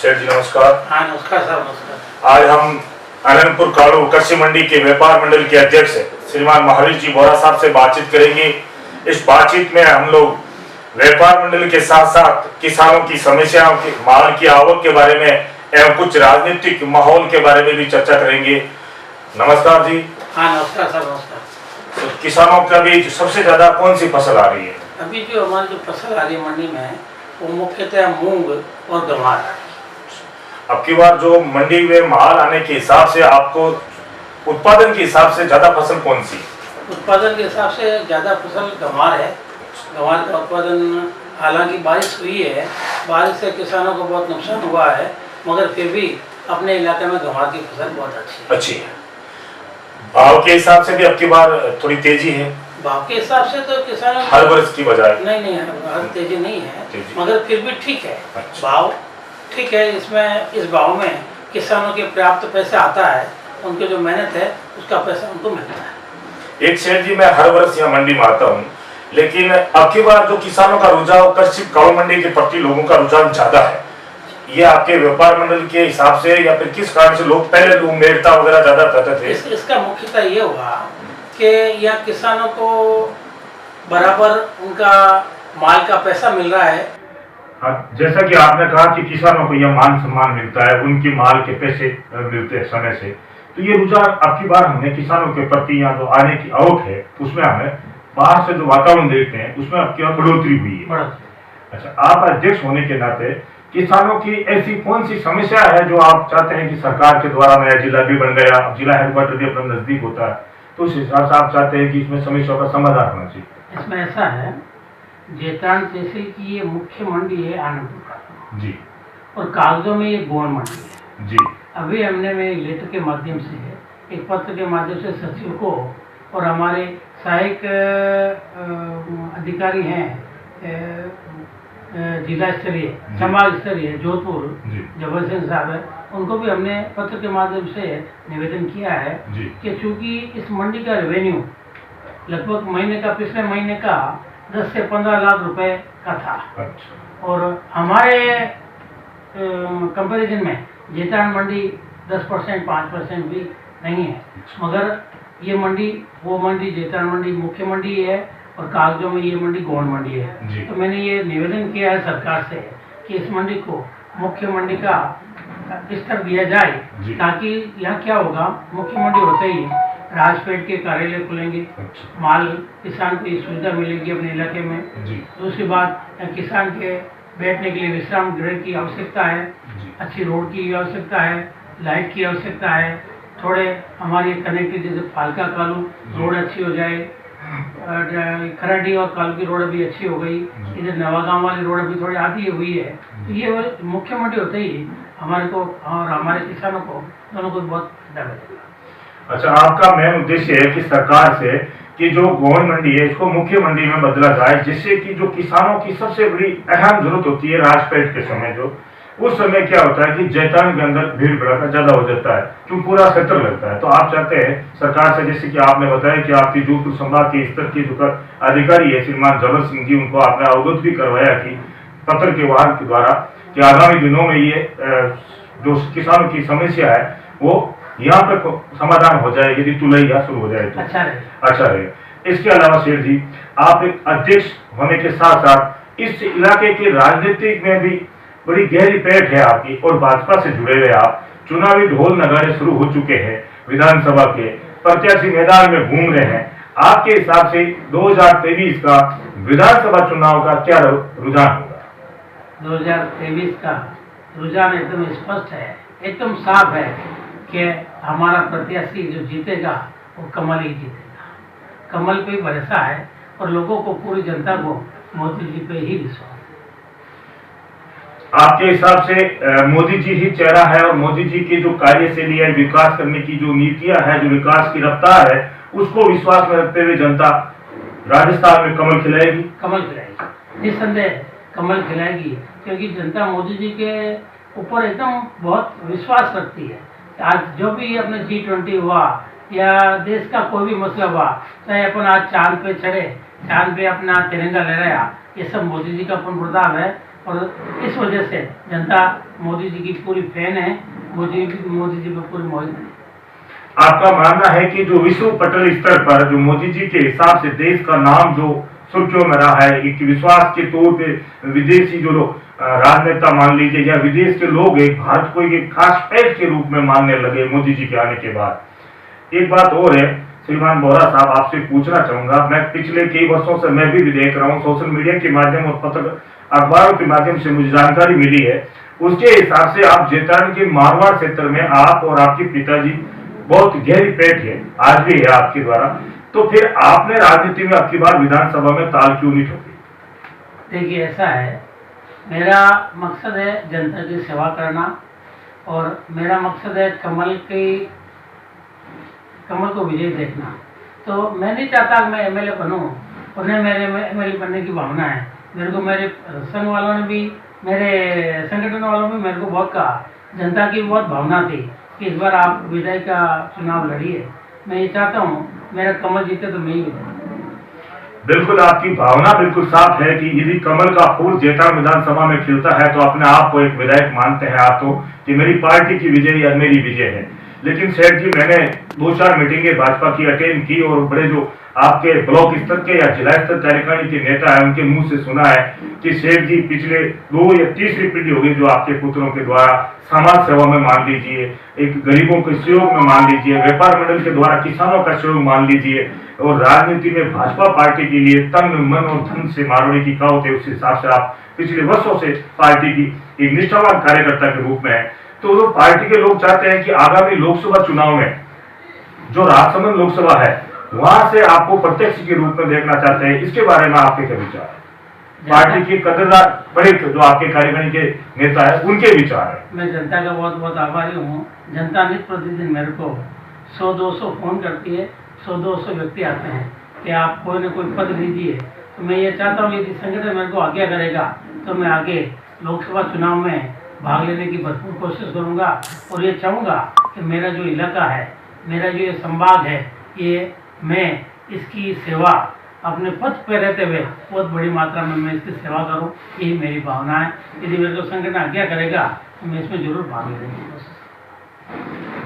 सेठ जी नमस्कार। हाँ नमस्कार सर, नमस्कार। आज हम आनंदपुर काड़ू कृषि मंडी के व्यापार मंडल के अध्यक्ष श्रीमान महावीर जी बोरा साहब से बातचीत करेंगे। इस बातचीत में हम लोग व्यापार मंडल के साथ साथ किसानों की समस्याओं की, माल की आवक के बारे में एवं कुछ राजनीतिक माहौल के बारे में भी चर्चा करेंगे। नमस्कार जी। हाँ नमस्कार सर, नमस्कार। तो किसानों का भी सबसे ज्यादा कौन सी फसल आ रही है? अभी जो हमारी जो फसल आ रही है मंडी में, वो मुख्यतः मूंग और गंवार। अब की बार जो मंडी में माल आने के हिसाब से आपको उत्पादन के हिसाब से ज्यादा फसल कौन सी? उत्पादन के हिसाब से ज़्यादा फसल गंवार है। गंवार का उत्पादन, हालांकि बारिश हुई है, बारिश से किसानों को बहुत नुकसान हुआ है, मगर फिर भी अपने इलाके में गंवार की फसल बहुत अच्छी है। भाव के हिसाब से भी अब की बार थोड़ी तेजी है। भाव के हिसाब से तो किसानों हर वर्ष की बजाय नहीं हर तेजी नहीं है, मगर फिर भी ठीक है। अच्छा। भाव ठीक है। इस भाव में किसानों के पर्याप्त पैसा आता है, उनकी जो मेहनत है उसका पैसा उनको मिलता है। एक शेर जी, मैं हर वर्ष यहाँ मंडी में आता हूँ, लेकिन अब की बार जो किसानों का रुझान कृषि काड़ू मंडी के प्रति लोगों का रुझान ज्यादा है, ये आपके व्यापार मंडल के हिसाब से या फिर किस कारण से लोग पहले लोग मेड़ता वगैरह ज्यादा करते थे? इसका मुख्यतः ये हुआ कि यह किसानों को बराबर उनका माल का पैसा मिल रहा है। हाँ, जैसा कि आपने कहा कि किसानों को यह मान सम्मान मिलता है, उनकी माल के पैसे मिलते हैं समय से, तो ये रुझान अब की बार हमने किसानों के प्रति यहाँ जो आने की आवक है उसमें हमें बाहर से जो वातावरण देखते हैं उसमें अब की बढ़ोतरी हुई है। अच्छा, आप अध्यक्ष होने के नाते किसानों की ऐसी कौन सी समस्या है जो आप चाहते हैं कि सरकार के द्वारा नया जिला भी बन गया, जिला हेडक्वार्टर भी अपना नजदीक होता है, तो उस हिसाब से आप चाहते हैं कि इसमें समस्या का समाधान होना चाहिए? इसमें ऐसा है, जेतान तहसील की ये मुख्य मंडी है आनंदपुर काड़ू जी, और कागजों में ये गोवन मंडी है जी। अभी हमने में लेटर के माध्यम से, एक पत्र के माध्यम से सचिव को और हमारे सहायक अधिकारी हैं जिला स्तरीय, समाज स्तरीय जोधपुर जबर सिंह साहब है, उनको भी हमने पत्र के माध्यम से निवेदन किया है कि चूंकि इस मंडी का रेवेन्यू लगभग महीने का, पिछले महीने का 10 से 15 लाख रुपए का था। अच्छा। और हमारे कंपैरिजन में जेतान मंडी 10% 5% भी नहीं है, मगर ये मंडी, वो मंडी जेतान मंडी मुख्य मंडी है और कागजों में ये मंडी गौण मंडी है। तो मैंने ये निवेदन किया है सरकार से कि इस मंडी को मुख्य मंडी का स्तर दिया जाए, ताकि यहाँ क्या होगा, मुख्य मंडी होते ही राजपेट के कार्यालय खुलेंगे। अच्छा। माल किसान को ये सुविधा मिलेगी अपने इलाके में। दूसरी बात, किसान के बैठने के लिए विश्राम गृह की आवश्यकता है, अच्छी रोड की आवश्यकता है, लाइट की आवश्यकता है, थोड़े हमारी कनेक्टिविटी जैसे फालका कालू रोड अच्छी हो जाए, खराडी और कालू की रोड भी अच्छी हो गई, इधर नवागांव वाली रोड भी थोड़ी आधी हुई है। तो ये मुख्य मंडी होते ही हमारे को और हमारे किसानों को दोनों को बहुत फायदा मिलेगा। अच्छा, आपका मेन उद्देश्य है कि सरकार से कि जो गौण मंडी है इसको मुख्य मंडी में बदला जाए, जिससे कि जो किसानों की सबसे बड़ी अहम जरूरत होती है राजपेट के समय, जो उस समय क्या होता है कि जैतान के अंदर भीड़ भड़का ज्यादा हो जाता है क्योंकि पूरा क्षेत्र लगता है। तो आप चाहते हैं सरकार से, जैसे कि आपने बताया कि आपकी जोधपुर संभाग के स्तर के जो अधिकारी है श्रीमान जबर सिंह जी, उनको आपने अवगत भी करवाया कि पत्र के वाहन के द्वारा कि आगामी दिनों में ये जो किसानों की समस्या है वो यहाँ पे समाधान हो जाए, यदि तुलैया शुरू हो जाए तो अच्छा रहे। इसके अलावा शेर जी, आप एक अध्यक्ष होने के साथ साथ इस इलाके के राजनीतिक में भी बड़ी गहरी पैठ है आपकी और भाजपा से जुड़े हुए आप, चुनावी ढोल नगाड़े शुरू हो चुके हैं, विधानसभा के प्रत्याशी मैदान में घूम रहे हैं। आपके हिसाब से 2023 का विधानसभा चुनाव का क्या रुझान होगा? 2023 का रुझान एकदम स्पष्ट है, एकदम साफ है कि हमारा प्रत्याशी जो जीतेगा वो कमल ही जीतेगा। कमल पे भरोसा है और लोगों को, पूरी जनता को मोदी जी पे ही विश्वास। आपके हिसाब से मोदी जी ही चेहरा है और मोदी जी की जो कार्यशैली है, विकास करने की जो नीतियां है, जो विकास की रफ्तार है, उसको विश्वास में रखते हुए जनता राजस्थान में कमल खिलाएगी? कमल खिलाएगी, निस्संदेह कमल खिलाएगी, क्योंकि जनता मोदी जी के ऊपर एकदम बहुत विश्वास रखती है। आज जो भी अपने G20 हुआ या देश का कोई भी मसला हुआ, चाहे अपन आज चांद पे चढ़े, चांद पे अपना तिरंगा लहराया, ये सब मोदी जी का पूर्ण प्रताप है। और इस वजह से जनता मोदी जी की पूरी फैन है, मोदी जी पे पूरी मौज है। आपका मानना है कि जो विश्व पटल स्तर पर जो मोदी जी के हिसाब से देश का नाम जो सुर्खियों में रहा है, एक विश्वास के तौर पे विदेशी जो लोग राजनेता मान लीजिए या विदेश के लोग एक भारत को एक खास पेट के रूप में मानने लगे मोदी जी के आने के बाद। एक बात और है श्रीमान बोहरा साहब, आपसे पूछना चाहूंगा, मैं पिछले कई वर्षों से मैं भी देख रहा हूँ सोशल मीडिया के माध्यम और पत्र अखबारों के माध्यम से मुझे जानकारी मिली है, उसके हिसाब से आप जेतारन के मारवाड़ क्षेत्र में आप और आपके पिताजी बहुत गहरी पेट है, आज भी है आपके द्वारा, तो फिर आपने राजनीति में आपकी बार विधानसभा में ताल क्यों नहीं ठोकी? देखिए ऐसा है, मेरा मकसद है जनता की सेवा करना और मेरा मकसद है कमल को विजय देखना। तो मैं नहीं चाहता कि मैं एमएलए बनूं, उन्हें मेरे में एमएलए बनने की भावना है। मेरे को मेरे संघ वालों ने भी, मेरे संगठन वालों ने मेरे को बहुत कहा, जनता की बहुत भावना थी कि इस बार आप विधायक का चुनाव लड़िए। मैं ये चाहता हूँ मेरा कमल जीते तो मैं ही विधायक। बिल्कुल, आपकी भावना बिल्कुल साफ है कि यदि कमल का फूल जेतारन विधानसभा में खिलता है तो अपने आप को एक विधायक मानते हैं आप तो कि मेरी पार्टी की विजय या मेरी विजय है। लेकिन सेठ जी, मैंने 2-4 मीटिंगें भाजपा की अटेंड की और बड़े जो आपके ब्लॉक स्तर के या जिला स्तर कार्यकारिणी के नेता है उनके मुंह से सुना है कि सेठ जी पिछले 2 या तीसरी पीढ़ी हो गई जो आपके पुत्रों के द्वारा समाज सेवा में मान लीजिए, एक गरीबों के सहयोग में मान लीजिए, व्यापार मंडल के द्वारा किसानों का सहयोग मान लीजिए, और राजनीति में भाजपा पार्टी के लिए तन मन और धन से मारवाड़ी की कहावत है, उस हिसाब से आप पिछले वर्षों से पार्टी की एक निष्ठावान कार्यकर्ता के रूप में है। तो वो पार्टी के लोग चाहते हैं कि आगामी लोकसभा चुनाव में जो राजसमंद लोकसभा है वहां से आपको प्रत्यक्ष के रूप में देखना चाहते हैं, इसके बारे में आपके क्या विचार है? पार्टी के कदरदान बड़े जो आपके कार्यकारिणी के नेता है उनके विचार है। मैं जनता का बहुत बहुत आभारी हूँ। जनता नित्य प्रतिदिन मेरे को 100-200 फोन करती है, 100-200 व्यक्ति आते हैं कि आप कोई न कोई पद लीजिए। तो मैं ये चाहता हूँ यदि संगठन मेरे को आज्ञा करेगा तो मैं आगे लोकसभा चुनाव में भाग लेने की भरपूर कोशिश करूंगा और ये चाहूँगा कि मेरा जो इलाका है, मेरा जो ये संभाग है, ये मैं इसकी सेवा अपने पद पे रहते हुए बहुत बड़ी मात्रा में मैं इसकी सेवा करूं, यही मेरी भावना है। यदि मेरे को संगठन आज्ञा करेगा तो मैं इसमें जरूर भाग लेने की कोशिश।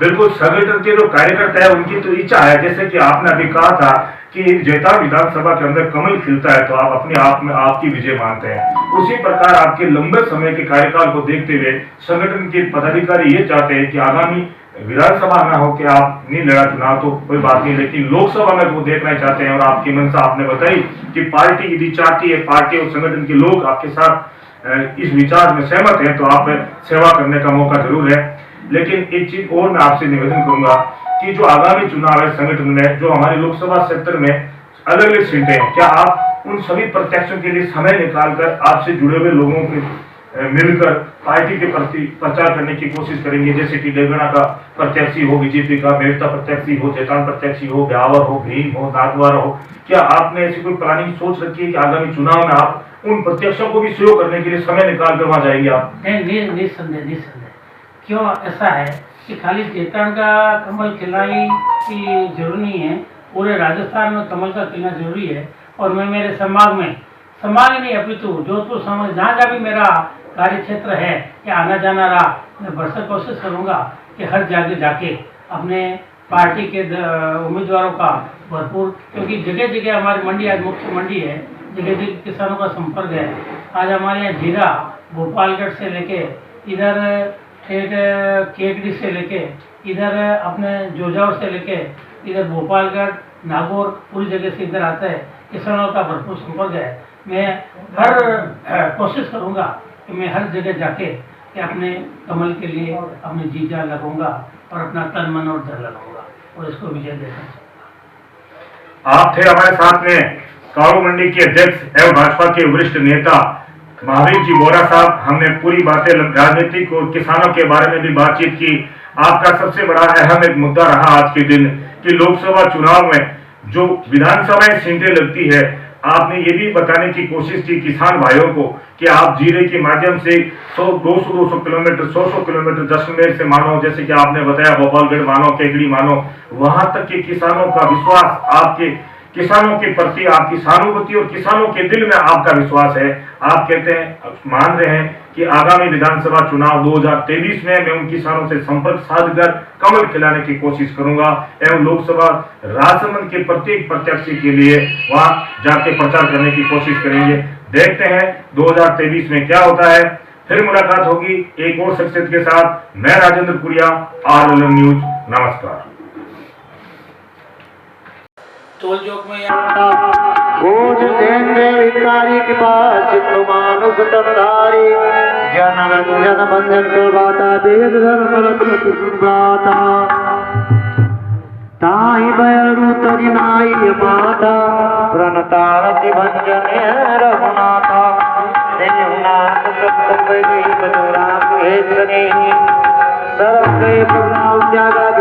बिल्कुल, संगठन के जो कार्यकर्ता है उनकी तो इच्छा है, जैसे कि आपने अभी कहा था कि जेतारन विधानसभा के अंदर कमल खिलता है तो आप अपने आप में आपकी विजय मानते हैं। उसी प्रकार आपके लंबे समय के कार्यकाल को देखते हुए संगठन के पदाधिकारी ये चाहते हैं कि आगामी विधानसभा में हो कि आप नहीं लड़ा चुनाव तो कोई बात नहीं, लेकिन लोकसभा में वो देखना चाहते हैं। और आपकी मंशा आपने बताई कि पार्टी यदि चाहती है, पार्टी और संगठन के लोग आपके साथ इस विचार में सहमत हैं तो आप सेवा करने का मौका जरूर है। लेकिन एक चीज और मैं आपसे निवेदन करूंगा कि जो आगामी चुनाव है संगठन में, जो हमारे लोकसभा क्षेत्र में अलग अलग सीटें हैं, क्या आप उन सभी प्रत्याशियों के लिए समय निकालकर आपसे जुड़े हुए लोगों के मिलकर पार्टी के प्रति प्रचार करने की कोशिश करेंगे? जैसे कि डेगना का प्रत्याशी हो, बीजेपी का मेरता प्रत्याशी हो, जेतारन प्रत्याशी हो, ब्यावर हो, भीम हो, नाथद्वारा हो, क्या आपने ऐसी कोई प्लानिंग सोच रखी है कि आगामी चुनाव में आप उन प्रत्याशियों को भी सहयोग करने के लिए समय निकाल कर वहां जाएंगे आप? निसंदेह। क्यों ऐसा है कि खाली जेतारन का कमल खिलाई की जरूरी नहीं है, पूरे राजस्थान में कमल का खिलना जरूरी है। और मैं मेरे संभाग नहीं अपितु जोधपुर समाज जहाँ भी मेरा कार्य क्षेत्र है या आना जाना रहा, मैं भरसक कोशिश करूंगा कि हर जगह जाके अपने पार्टी के उम्मीदवारों का भरपूर, क्योंकि जगह जगह हमारी मंडी आज मुख्य मंडी है, जगह जगह किसानों का संपर्क है। आज हमारे यहाँ जीरा भोपालगढ़ से लेके इधर ठेठ केकड़ी से लेके इधर अपने जोजावर से लेके इधर भोपालगढ़ नागौर पूरी जगह से इधर आता है, किसानों का भरपूर संपर्क है। मैं हर कोशिश करूंगा कि मैं हर जगह जाके कि अपने कमल के लिए अपनी जी जान लगाऊंगा और अपना तन मन और धन लगाऊंगा और इसको विजय देना। आप थे हमारे साथ में कारू मंडी के अध्यक्ष एवं भाजपा के वरिष्ठ नेता महावीर जी बोहरा साहब। हमने पूरी बातें राजनीतिक और किसानों के बारे में भी बातचीत की। आपका सबसे बड़ा अहम एक मुद्दा रहा आज के दिन कि लोकसभा चुनाव में जो विधानसभा सीटें लगती है, आपने ये भी बताने की कोशिश की किसान भाइयों को कि आप जीरे के माध्यम से 100-200 किलोमीटर 100 किलोमीटर जैसलमेर से मानो, जैसे कि आपने बताया भोपालगढ़ मानो, केकड़ी मानो, वहां तक के किसानों का विश्वास आपके किसानों के प्रति आपकी सहानुभूति और किसानों के दिल में आपका विश्वास है। आप कहते हैं, मान रहे हैं कि आगामी विधानसभा चुनाव 2023 में मैं उन किसानों से संपर्क साधकर कमल खिलाने की कोशिश करूंगा एवं लोकसभा राजसमंद के प्रत्येक प्रत्याशी के लिए वहां जाके प्रचार करने की कोशिश करेंगे। देखते हैं 2023 में क्या होता है। फिर मुलाकात होगी एक और शख्सियत के साथ। मैं राजेंद्र पुरिया, RLM न्यूज। नमस्कार। टोल जोक में बोझ देंगे भिखारी के पास मानुष तमधारी जन रंजन बंधन करवाता वेद धर्म रत्न सुनवाता ताई बैरू तरी नाई माता प्रणतारति भंजन रघुनाथा देवनाथ सत्य बदुरा सर्व त्यागा